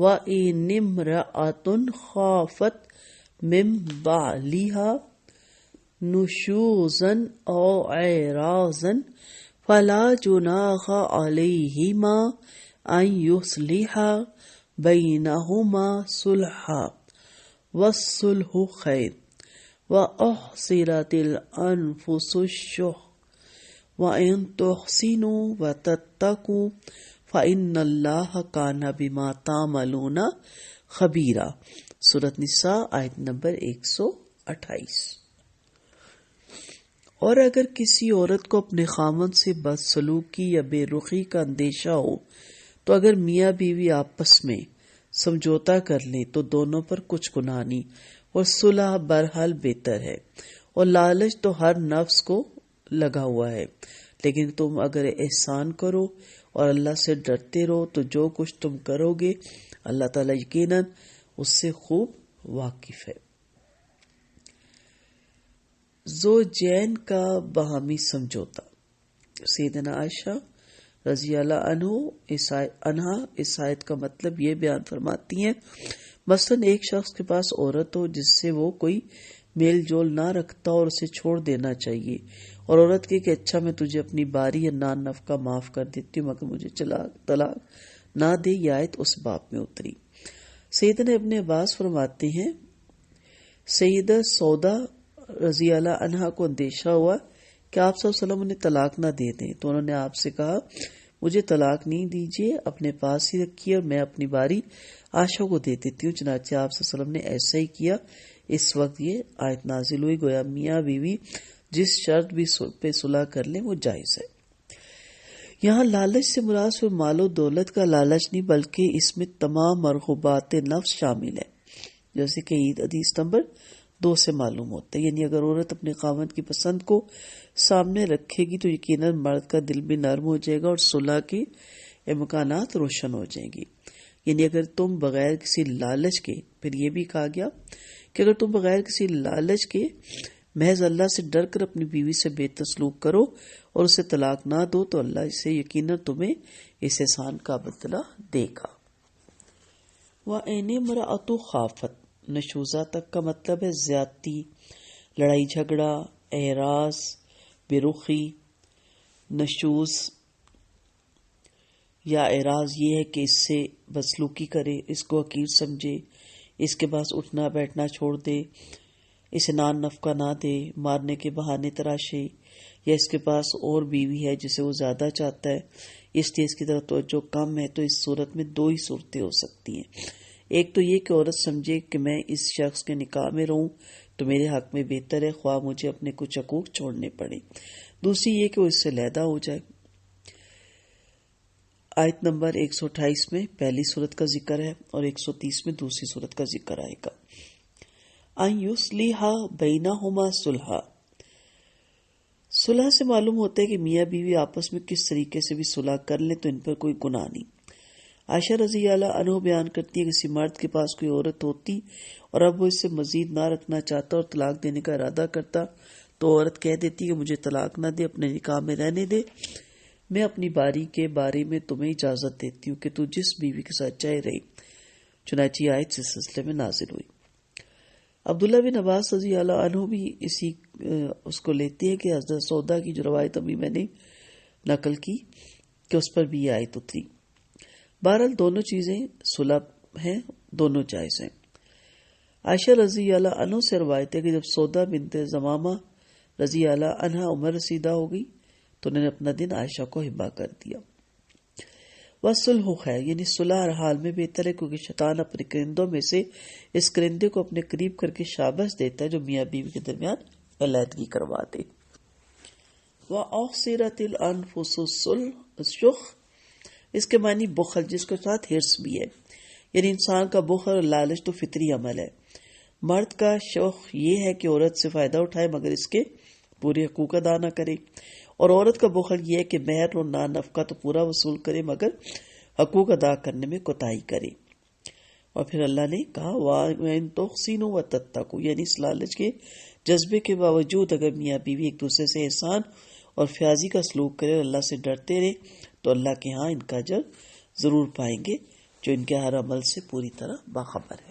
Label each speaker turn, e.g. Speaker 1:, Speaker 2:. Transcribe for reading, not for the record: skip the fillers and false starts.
Speaker 1: وَإِنِ امْرَأَةٌ خَافَتْ مِنْ بَعْلِهَا نشوزا أو إعراضا فلا جناح عليهما أن يصلحا بينهما صلحا والصلح خير وأحصرت الأنفس الشح وإن تحسنوا وتتقوا فإن الله كان بما تعملون خبيرا. سورۃ نساء آیت نمبر 128. اور اگر کسی عورت کو اپنے خاوند سے بدسلوکی یا بے رخی کا اندیشہ ہو تو اگر میاں بیوی آپس میں سمجھوتا کر لیں تو دونوں پر کچھ گناہ نہیں، اور صلح بہرحال بہتر ہے. اور لالچ تو ہر نفس کو لگا ہوا ہے، لیکن تم اگر احسان کرو اور اللہ سے ڈرتے رہو تو جو کچھ تم کرو گے اللہ تعالیٰ یقیناً اس سے خوب واقف ہے. زوجین کا باہمی سمجھوتا. سیدنا عائشہ رضی اللہ عنہا اس آیت کا مطلب یہ بیان فرماتی ہیں، مثلاً ایک شخص کے پاس عورت ہو جس سے وہ کوئی میل جول نہ رکھتا اور اسے چھوڑ دینا چاہیے، اور عورت کہ اچھا میں تجھے اپنی باری یا نان نفقہ معاف کر دیتی ہوں مگر مجھے طلاق نہ دے. یہ آیت اس باب میں اتری. سیدنا ابن عباس فرماتے ہیں سیدہ سودا رضی اللہ عنہا کو اندیشہ ہوا کہ آپ صلی اللہ علیہ وسلم انہیں طلاق نہ دے دیں، تو انہوں نے آپ سے کہا مجھے طلاق نہیں دیجیے، اپنے پاس ہی رکھیے اور میں اپنی باری عائشہ کو دے دیتی ہوں. چنانچہ آپ صلی اللہ علیہ وسلم نے ایسا ہی کیا. اس وقت یہ آیت نازل ہوئی، گویا میاں بیوی جس شرط بھی پہ صلح کر لیں وہ جائز ہے. یہاں لالچ سے مراد صرف مال و دولت کا لالچ نہیں بلکہ اس میں تمام مرغوبات نفس شامل ہے، جیسے کہ عید حدیث نمبر 2 سے معلوم ہوتا ہے. یعنی اگر عورت اپنے خاوند کی پسند کو سامنے رکھے گی تو یقیناً مرد کا دل بھی نرم ہو جائے گا اور صلح کے امکانات روشن ہو جائیں گی. یعنی اگر تم بغیر کسی لالچ کے، پھر یہ بھی کہا گیا کہ اگر تم بغیر کسی لالچ کے محض اللہ سے ڈر کر اپنی بیوی سے بے سلوک کرو اور اسے طلاق نہ دو تو اللہ اسے یقیناً تمہیں اس احسان کا بدلہ دے گا. وَإِنِ امْرَأَةٌ خَافَتْ، نشوزہ تک کا مطلب ہے زیادتی، لڑائی جھگڑا، اعراض، بے رخی. نشوز یا اعراض یہ ہے کہ اس سے بدسلوکی کرے، اس کو حقیر سمجھے، اس کے پاس اٹھنا بیٹھنا چھوڑ دے، اسے نان نفقہ نہ دے، مارنے کے بہانے تراشے، یا اس کے پاس اور بیوی ہے جسے وہ زیادہ چاہتا ہے اس لیے اس کی طرف توجہ کم ہے. تو اس صورت میں 2 ہی صورتیں ہو سکتی ہیں. ایک تو یہ کہ عورت سمجھے کہ میں اس شخص کے نکاح میں رہوں تو میرے حق میں بہتر ہے خواہ مجھے اپنے کچھ حقوق چھوڑنے پڑے. دوسری یہ کہ وہ اس سے علیحدہ ہو جائے. آیت نمبر 128 میں پہلی صورت کا ذکر ہے اور 130 میں دوسری صورت کا ذکر آئے گا. ان یصلح بینہما صلحا. صلح سے معلوم ہوتا ہے کہ میاں بیوی آپس میں کس طریقے سے بھی صلح کر لیں تو ان پر کوئی گناہ نہیں. عائشہ رضی اللہ عنہ بیان کرتی ہے کہ کسی مرد کے پاس کوئی عورت ہوتی اور اب وہ اس سے مزید نہ رکھنا چاہتا اور طلاق دینے کا ارادہ کرتا تو عورت کہہ دیتی کہ مجھے طلاق نہ دے، اپنے نکاح میں رہنے دے، میں اپنی باری کے بارے میں تمہیں اجازت دیتی ہوں کہ تو جس بیوی کے ساتھ چاہے رہی. چنانچہ آیت اس سلسلے میں نازل ہوئی. عبداللہ بن عباس رضی اللہ عنہ بھی اس کو لیتے ہیں کہ حضرت سودا کی جو روایت ابھی میں نے نقل کی کہ اس پر بھی یہ آیت اتری. بہرحال دونوں چیزیں صلح ہیں، دونوں جائز ہیں. عائشہ رضی اللہ عنہ سے روایت ہے کہ جب سودا بنت زمامہ رضی اللہ عنہ عمر رسیدہ ہو گئی تو انہوں نے اپنا دن عائشہ کو ہبہ کر دیا. وَالصُّلْحُ خَيْرٌ، یعنی صلح ہر حال میں بہتر ہے کیونکہ شیطان اپنے کرندوں میں سے اس کرندے کو اپنے قریب کر کے شاباش دیتا ہے جو میاں بیوی کے درمیان علیحدگی کروا دے. وَأُحْصِرَتِ الْأَنفُسُ الشُّحَّ، اس کے معنی بخل جس کے ساتھ ہرس بھی ہے. یعنی انسان کا بخل اور لالچ تو فطری عمل ہے. مرد کا شوق یہ ہے کہ عورت سے فائدہ اٹھائے مگر اس کے پورے حقوق ادا نہ کرے، اور عورت کا بخل یہ ہے کہ مہر اور نان نفقہ تو پورا وصول کرے مگر حقوق ادا کرنے میں کوتاہی کرے. اور پھر اللہ نے کہا وَإِن تُحْسِنُوا وَتَتَّقُوا، یعنی اس لالچ کے جذبے کے باوجود اگر میاں بیوی ایک دوسرے سے احسان اور فیاضی کا سلوک کرے اور اللہ سے ڈرتے رہے تو اللہ کے ہاں ان کا اجر ضرور پائیں گے جو ان کے ہر عمل سے پوری طرح باخبر ہے۔